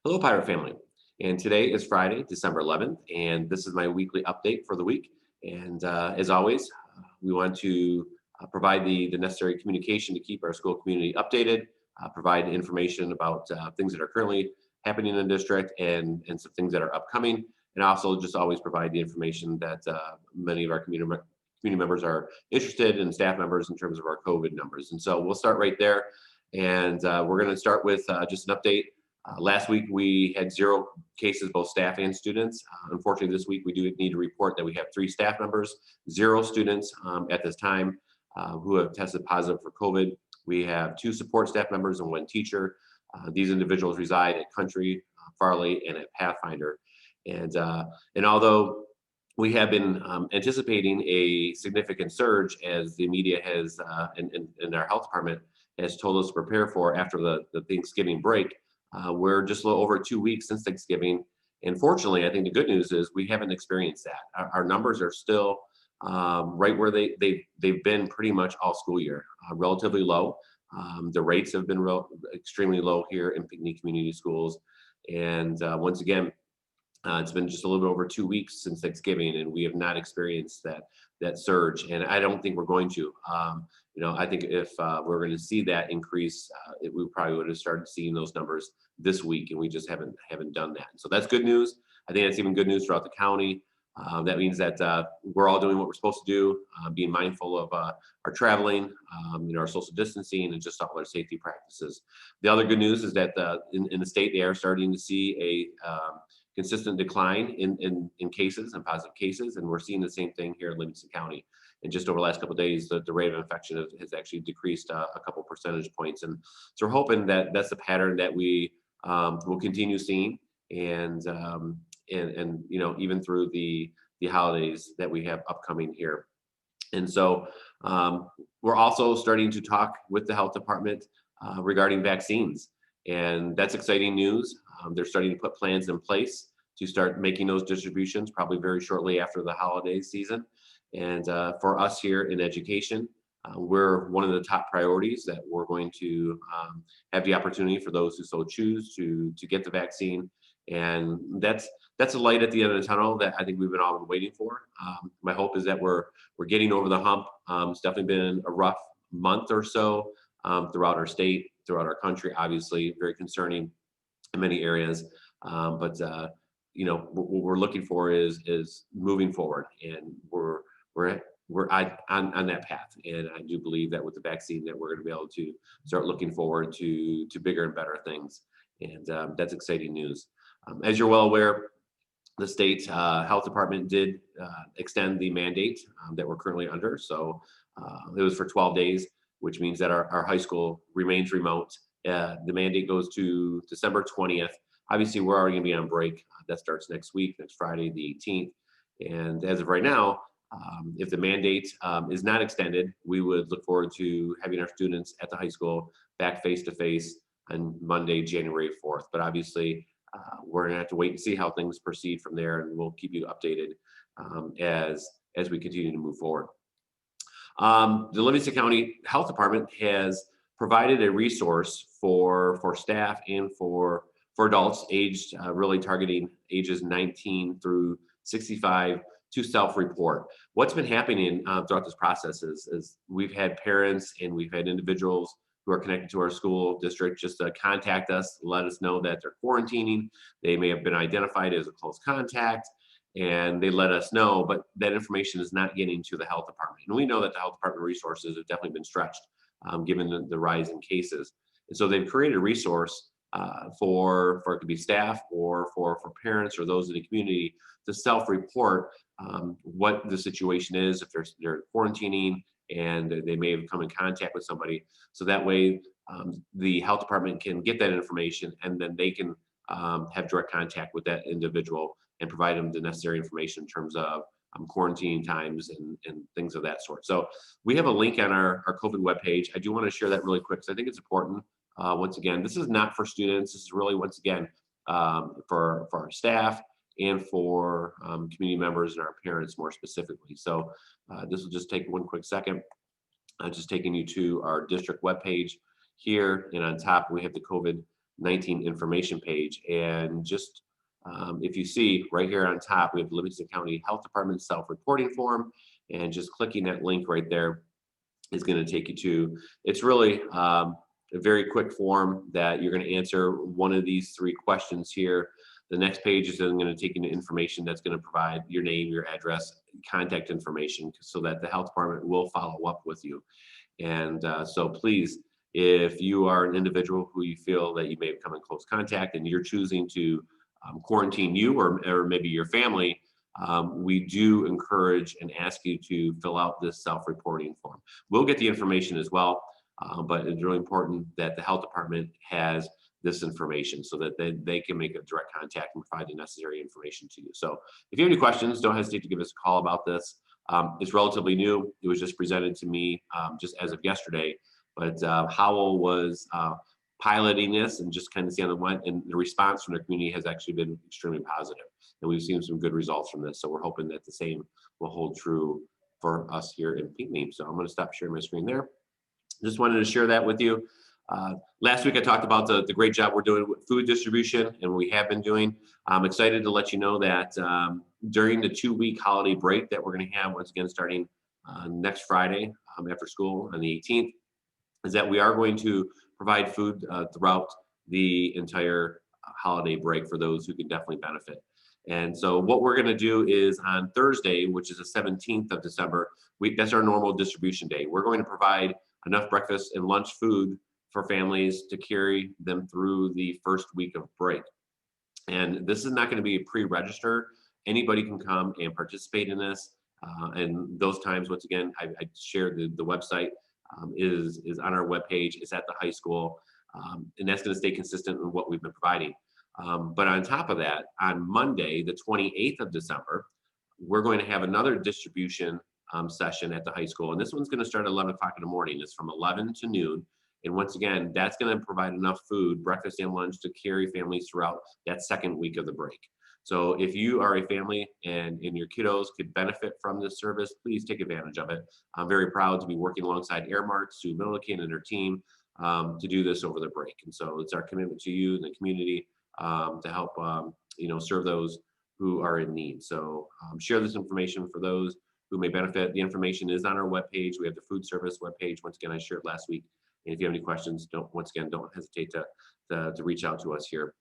Hello, Pirate family. And today is Friday, December 11th, and this is my weekly update for the week. And as always, we want to provide the necessary communication to keep our school community updated, provide information about things that are currently happening in the district and some things that are upcoming, and also just always provide the information that many of our community members are interested in, staff members, in terms of our COVID numbers. And so we'll start right there. And we're going to start with just an update. Last week, we had 0 cases, both staff and students. Unfortunately, this week, we do need to report that we have 3 staff members, 0 students at this time who have tested positive for COVID. We have 2 support staff members and 1 teacher. These individuals reside at Country, Farley, and at Pathfinder. And although we have been anticipating a significant surge, as the media has and our health department has told us to prepare for after the Thanksgiving break, we're just a little over 2 weeks since Thanksgiving. And fortunately, I think the good news is we haven't experienced that. Our numbers are still right where they've been pretty much all school year, relatively low. The rates have been extremely low here in Pinckney Community Schools. And once again, it's been just a little bit over 2 weeks since Thanksgiving, and we have not experienced that surge. And I don't think we're going to. I think if we're going to see that increase, we probably would have started seeing those numbers this week, and we just haven't done that. So that's good news. I think that's even good news throughout the county. That means that we're all doing what we're supposed to do, being mindful of our traveling, our social distancing, and just all our safety practices. The other good news is that in the state, they are starting to see a consistent decline in cases and positive cases, and we're seeing the same thing here in Livingston County. And just over the last couple of days, the rate of infection has actually decreased a couple percentage points, and so we're hoping that that's the pattern that we will continue seeing, and even through the holidays that we have upcoming here. And so we're also starting to talk with the health department regarding vaccines, and that's exciting news. They're starting to put plans in place to start making those distributions probably very shortly after the holiday season. And for us here in education, we're one of the top priorities that we're going to have the opportunity for those who so choose to get the vaccine. And that's a light at the end of the tunnel that I think we've all been waiting for. My hope is that we're getting over the hump. It's definitely been a rough month or so throughout our state, throughout our country, obviously very concerning in many areas. But what we're looking for is moving forward, and we're on that path. And I do believe that with the vaccine that we're going to be able to start looking forward to bigger and better things. And that's exciting news. As you're well aware, the state health department did extend the mandate that we're currently under. So it was for 12 days, which means that our high school remains remote. The mandate goes to December 20th. Obviously, we're already going to be on break. That starts next week, next Friday, the 18th. And as of right now, if the mandate is not extended, we would look forward to having our students at the high school back face-to-face on Monday, January 4th. But obviously, we're going to have to wait and see how things proceed from there, and we'll keep you updated as we continue to move forward. The Livingston County Health Department has provided a resource for staff and for adults aged, really targeting ages 19 through 65 to self-report. What's been happening throughout this process is we've had parents and we've had individuals who are connected to our school district just contact us, let us know that they're quarantining. They may have been identified as a close contact, and they let us know, but that information is not getting to the health department. And we know that the health department resources have definitely been stretched given the rise in cases. And so they've created a resource for it could be staff or for parents or those in the community to self-report what the situation is, if they're quarantining and they may have come in contact with somebody. So that way the health department can get that information, and then they can have direct contact with that individual and provide them the necessary information in terms of quarantine times and things of that sort. So we have a link on our COVID webpage. I do want to share that really quick because I think it's important. Once again, this is not for students. This is really, once again, for our staff and for community members and our parents more specifically. So this will just take one quick second. I'm just taking you to our district webpage here, and on top we have the COVID COVID-19 information page. And just if you see right here on top, we have the Livingston County Health Department self-reporting form, and just clicking that link right there is going to take you to, it's really a very quick form that you're going to answer one of these three questions here. The next page is then going to take you to information that's going to provide your name, your address, contact information, so that the health department will follow up with you. And so please, if you are an individual who you feel that you may have come in close contact and you're choosing to quarantine you or maybe your family, we do encourage and ask you to fill out this self-reporting form. We'll get the information as well, but it's really important that the health department has this information so that they can make a direct contact and provide the necessary information to you. So if you have any questions, don't hesitate to give us a call about this. It's relatively new. It was just presented to me just as of yesterday, but Howell was piloting this and just kind of seeing what, and the response from the community has actually been extremely positive, and we've seen some good results from this. So we're hoping that the same will hold true for us here in Pinckney. So I'm going to stop sharing my screen there. Just wanted to share that with you. Last week I talked about the great job we're doing with food distribution, and we have been doing. I'm excited to let you know that during the 2-week holiday break that we're going to have, once again starting next Friday after school on the 18th, is that we are going to provide food throughout the entire holiday break for those who can definitely benefit. And so what we're going to do is on Thursday, which is the 17th of December, that's our normal distribution day. We're going to provide enough breakfast and lunch food for families to carry them through the first week of break. And this is not going to be a pre-register. Anybody can come and participate in this. And those times, once again, I shared the website is on our webpage. It's at the high school, and that's going to stay consistent with what we've been providing. But on top of that, on Monday, the 28th of December, we're going to have another distribution session at the high school. And this one's going to start at 11 o'clock in the morning. It's from 11 to noon. And once again, that's going to provide enough food, breakfast and lunch, to carry families throughout that second week of the break. So if you are a family and your kiddos could benefit from this service, please take advantage of it. I'm very proud to be working alongside Airmark, Sue Milliken, and her team to do this over the break. And so it's our commitment to you and the community to help serve those who are in need. So share this information for those who may benefit. The information is on our webpage. We have the food service webpage. Once again, I shared last week. And if you have any questions, don't hesitate to reach out to us here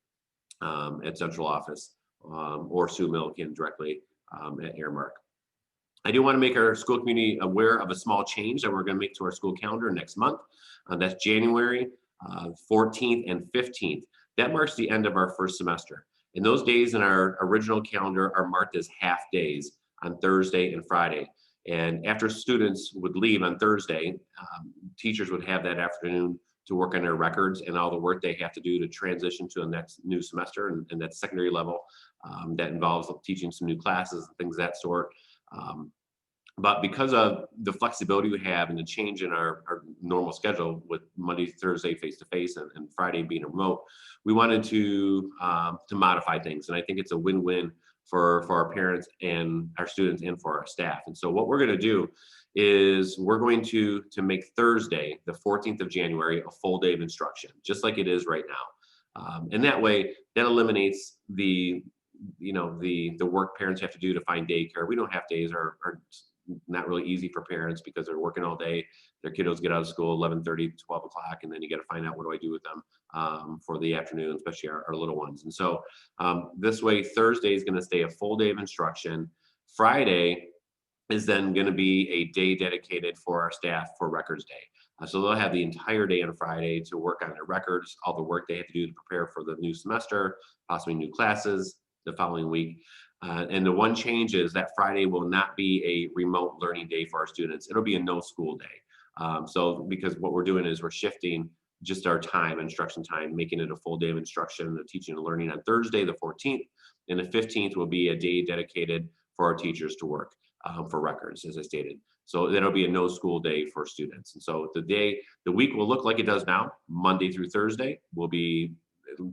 at central office or Sue Milliken directly at Airmark. I do want to make our school community aware of a small change that we're going to make to our school calendar next month. That's January 14th and 15th. That marks the end of our first semester. And those days in our original calendar are marked as half days on Thursday and Friday. And after students would leave on Thursday, teachers would have that afternoon to work on their records and all the work they have to do to transition to the next new semester, and that secondary level that involves teaching some new classes and things of that sort. But because of the flexibility we have and the change in our normal schedule with Monday, Thursday face-to-face and Friday being remote, we wanted to modify things. And I think it's a win-win for our parents and our students and for our staff. And so what we're going to do is we're going to make Thursday, the 14th of January, a full day of instruction, just like it is right now. And that way, that eliminates the work parents have to do to find daycare. We don't have days are not really easy for parents because they're working all day. Their kiddos get out of school 11:30, 12 o'clock, and then you got to find out what do I do with them for the afternoon, especially our little ones. And so this way, Thursday is going to stay a full day of instruction. Friday is then going to be a day dedicated for our staff for Records Day. So they'll have the entire day on Friday to work on their records, all the work they have to do to prepare for the new semester, possibly new classes the following week. And the one change is that Friday will not be a remote learning day for our students. It'll be a no school day. So because what we're doing is we're shifting just our time, instruction time, making it a full day of instruction, the teaching and learning on Thursday, the 14th, and the 15th will be a day dedicated for our teachers to work for records, as I stated. So that'll be a no school day for students. And so the week will look like it does now. Monday through Thursday will be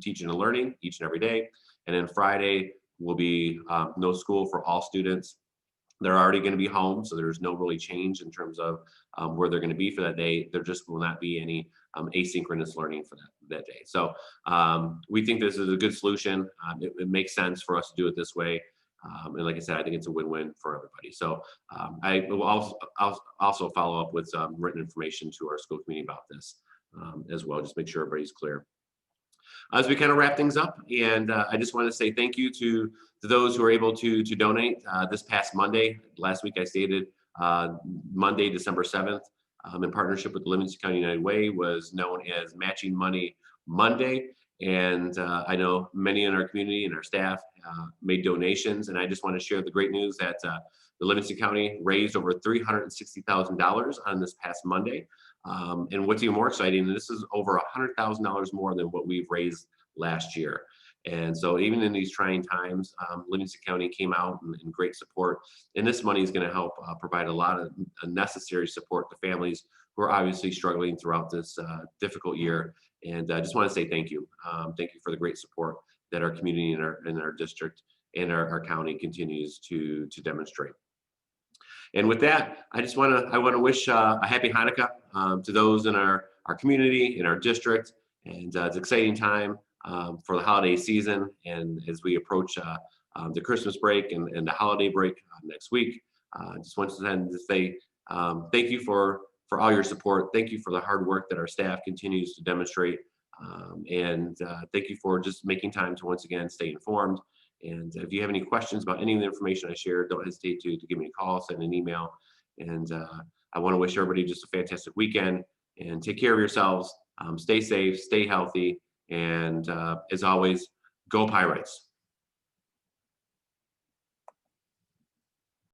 teaching and learning each and every day. And then Friday will be no school for all students. They're already going to be home, so there's no really change in terms of where they're going to be for that day. There just will not be any asynchronous learning for that day. So we think this is a good solution. It makes sense for us to do it this way. And like I said, I think it's a win-win for everybody. So I will also follow up with some written information to our school committee about this as well, just make sure everybody's clear. As we kind of wrap things up, and I just want to say thank you to those who are able to donate this past Monday. Last week I stated Monday, December 7th, in partnership with the Livingston County United Way, was known as Matching Money Monday. And I know many in our community and our staff made donations, and I just want to share the great news that the Livingston County raised over $360,000 on this past Monday. And what's even more exciting, this is over $100,000 more than what we've raised last year. And so even in these trying times, Livingston County came out in great support. And this money is going to help provide a lot of necessary support to families who are obviously struggling throughout this difficult year. And I just want to say thank you. Thank you for the great support that our community and our district and our county continues to demonstrate. And with that, I want to wish a happy Hanukkah to those in our community, in our district. And it's an exciting time for the holiday season. And as we approach the Christmas break and the holiday break next week, I just want to say thank you for all your support. Thank you for the hard work that our staff continues to demonstrate. And thank you for just making time to once again stay informed. And if you have any questions about any of the information I shared, don't hesitate to give me a call, send an email. And I want to wish everybody just a fantastic weekend, and take care of yourselves. Stay safe, stay healthy, and as always, go Pirates.